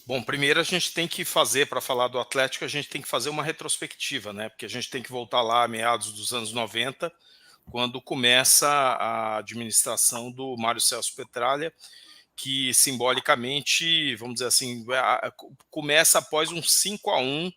Bom, primeiro a gente tem que fazer, para falar do Atlético, a gente tem que fazer uma retrospectiva, né? Porque a gente tem que voltar lá a meados dos anos 90, quando começa a administração do Mário Celso Petralha, que simbolicamente, vamos dizer assim, começa após um 5-1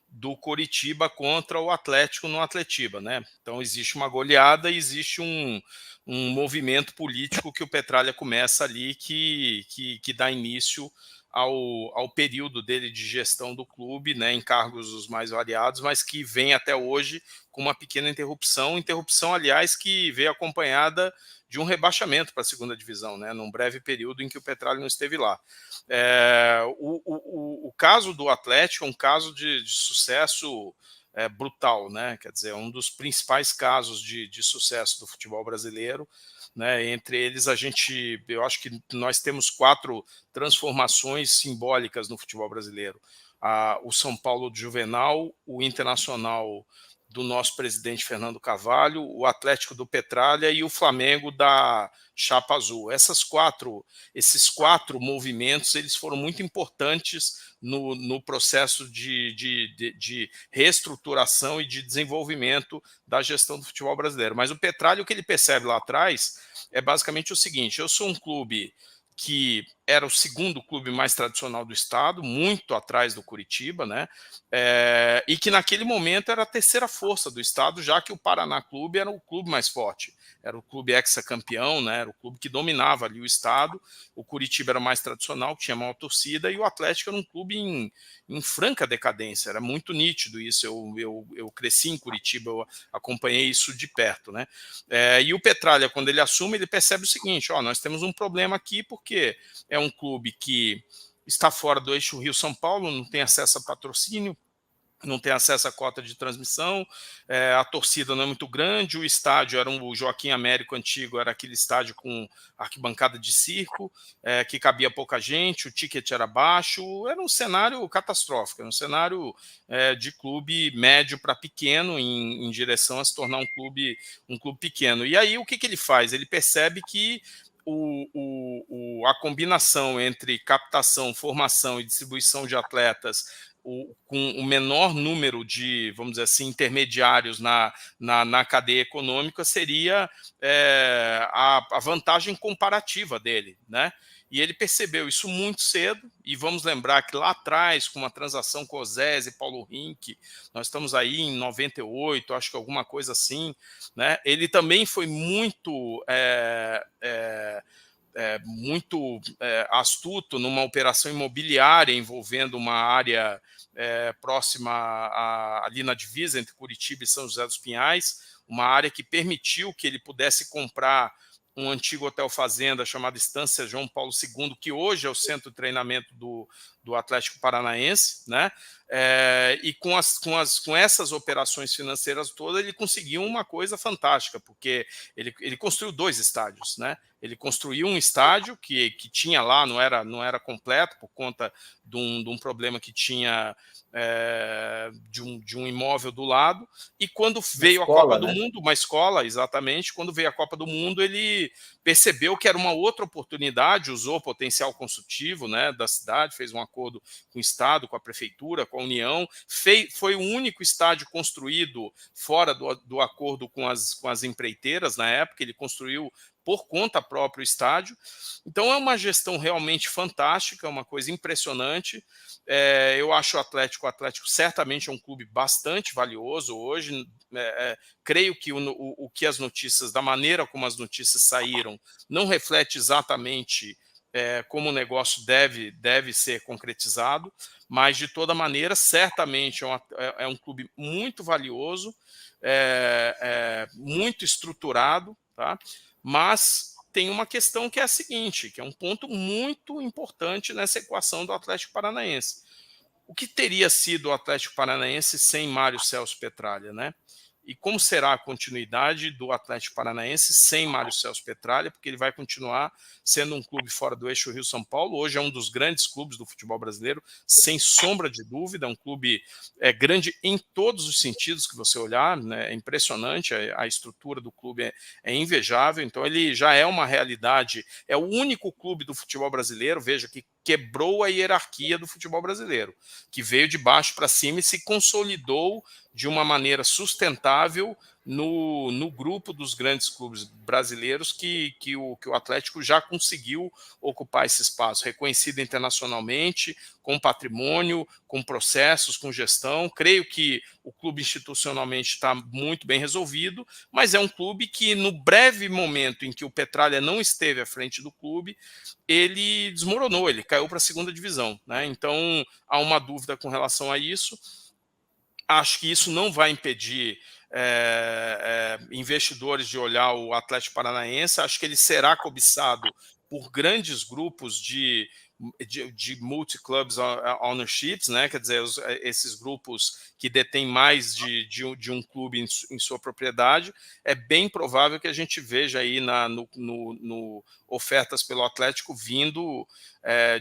do Coritiba contra o Atlético no Atletiba, né? Então existe uma goleada e existe um movimento político que o Petralha começa ali que dá início ao período dele de gestão do clube, né, em cargos os mais variados, mas que vem até hoje com uma pequena interrupção, aliás, que veio acompanhada de um rebaixamento para a segunda divisão, né, num breve período em que o Petralha não esteve lá. O caso do Atlético é um caso de sucesso brutal, né? Quer dizer, um dos principais casos de sucesso do futebol brasileiro, né? Entre eles, eu acho que nós temos 4 transformações simbólicas no futebol brasileiro: o São Paulo de Juvenal, o Internacional do nosso presidente Fernando Carvalho, o Atlético do Petralha e o Flamengo da Chapa Azul. Esses quatro movimentos, eles foram muito importantes no processo de reestruturação e de desenvolvimento da gestão do futebol brasileiro. Mas o Petralha, o que ele percebe lá atrás é basicamente o seguinte: eu sou um clube que era o segundo clube mais tradicional do estado, muito atrás do Curitiba, né? E que naquele momento era a terceira força do estado, já que o Paraná Clube era o clube mais forte, era o clube ex-campeão, né? Era o clube que dominava ali o estado. O Curitiba era o mais tradicional, que tinha maior torcida, e o Atlético era um clube em franca decadência, era muito nítido isso. Eu cresci em Curitiba, eu acompanhei isso de perto, né? E o Petralha, quando ele assume, ele percebe o seguinte: nós temos um problema aqui, porque é um clube que está fora do eixo Rio-São Paulo, não tem acesso a patrocínio, não tem acesso à cota de transmissão, a torcida não é muito grande, o estádio o Joaquim Américo antigo, era aquele estádio com arquibancada de circo, que cabia pouca gente, o ticket era baixo, era um cenário catastrófico, era um cenário de clube médio para pequeno, em direção a se tornar um clube pequeno. E aí o que ele faz? Ele percebe que a combinação entre captação, formação e distribuição de atletas com o menor número de, vamos dizer assim, intermediários na cadeia econômica seria a vantagem comparativa dele, né? E ele percebeu isso muito cedo, e vamos lembrar que lá atrás, com uma transação com Osés e Paulo Rink, nós estamos aí em 98, acho que alguma coisa assim, né? Ele também foi muito astuto numa operação imobiliária envolvendo uma área próxima ali na divisa entre Curitiba e São José dos Pinhais, uma área que permitiu que ele pudesse comprar um antigo hotel fazenda chamado Estância João Paulo II, que hoje é o centro de treinamento do Atlético Paranaense, né? E com essas operações financeiras todas, ele conseguiu uma coisa fantástica, porque ele construiu 2 estádios, né? Ele construiu um estádio que tinha lá, não era completo, por conta de um problema que tinha de um imóvel do lado, e quando Uma veio a Copa escola, do né? Mundo, uma escola, exatamente, quando veio a Copa do Mundo, ele percebeu que era uma outra oportunidade, usou o potencial construtivo, né, da cidade, fez um acordo com o Estado, com a Prefeitura, com a União, foi o único estádio construído fora do acordo com as empreiteiras na época. Ele construiu por conta própria o estádio. Então é uma gestão realmente fantástica, uma coisa impressionante. Eu acho o Atlético certamente é um clube bastante valioso hoje. Creio que o que as notícias, da maneira como as notícias saíram, não reflete exatamente como o negócio deve ser concretizado, mas de toda maneira, certamente é um clube muito valioso, muito estruturado, tá? Mas tem uma questão que é a seguinte, que é um ponto muito importante nessa equação do Atlético Paranaense. O que teria sido o Atlético Paranaense sem Mário Celso Petralha, né? E como será a continuidade do Atlético Paranaense sem Mário Celso Petralha, porque ele vai continuar sendo um clube fora do eixo Rio-São Paulo. Hoje é um dos grandes clubes do futebol brasileiro, sem sombra de dúvida, um clube grande em todos os sentidos que você olhar, né? É impressionante, a estrutura do clube é invejável, então ele já é uma realidade, é o único clube do futebol brasileiro, veja, que quebrou a hierarquia do futebol brasileiro, que veio de baixo para cima e se consolidou de uma maneira sustentável no grupo dos grandes clubes brasileiros que o Atlético já conseguiu ocupar esse espaço, reconhecido internacionalmente, com patrimônio, com processos, com gestão. Creio que o clube institucionalmente está muito bem resolvido, mas é um clube que, no breve momento em que o Petralha não esteve à frente do clube, ele desmoronou, ele caiu para a segunda divisão, né? Então há uma dúvida com relação a isso. Acho que isso não vai impedir investidores de olhar o Atlético Paranaense. Acho que ele será cobiçado por grandes grupos de multi-clubs ownerships, né? Quer dizer, esses grupos que detêm mais de um clube em sua propriedade. É bem provável que a gente veja aí no ofertas pelo Atlético vindo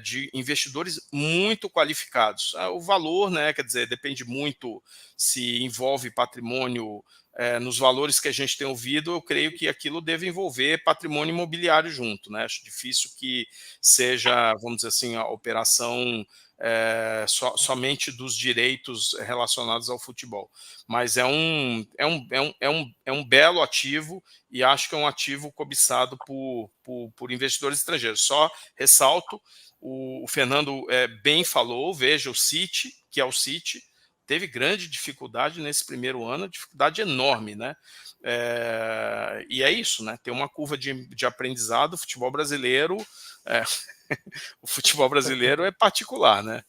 de investidores muito qualificados. O valor, né? Quer dizer, depende muito se envolve patrimônio. Nos valores que a gente tem ouvido, eu creio que aquilo deve envolver patrimônio imobiliário junto, né? Acho difícil que seja, vamos dizer assim, a operação somente dos direitos relacionados ao futebol. Mas é um belo ativo e acho que é um ativo cobiçado por investidores estrangeiros. Só ressalto, o Fernando bem falou, veja o City, que é o City, teve grande dificuldade nesse primeiro ano, dificuldade enorme, né? E é isso, né? Tem uma curva de aprendizado. O futebol brasileiro, o futebol brasileiro é particular, né?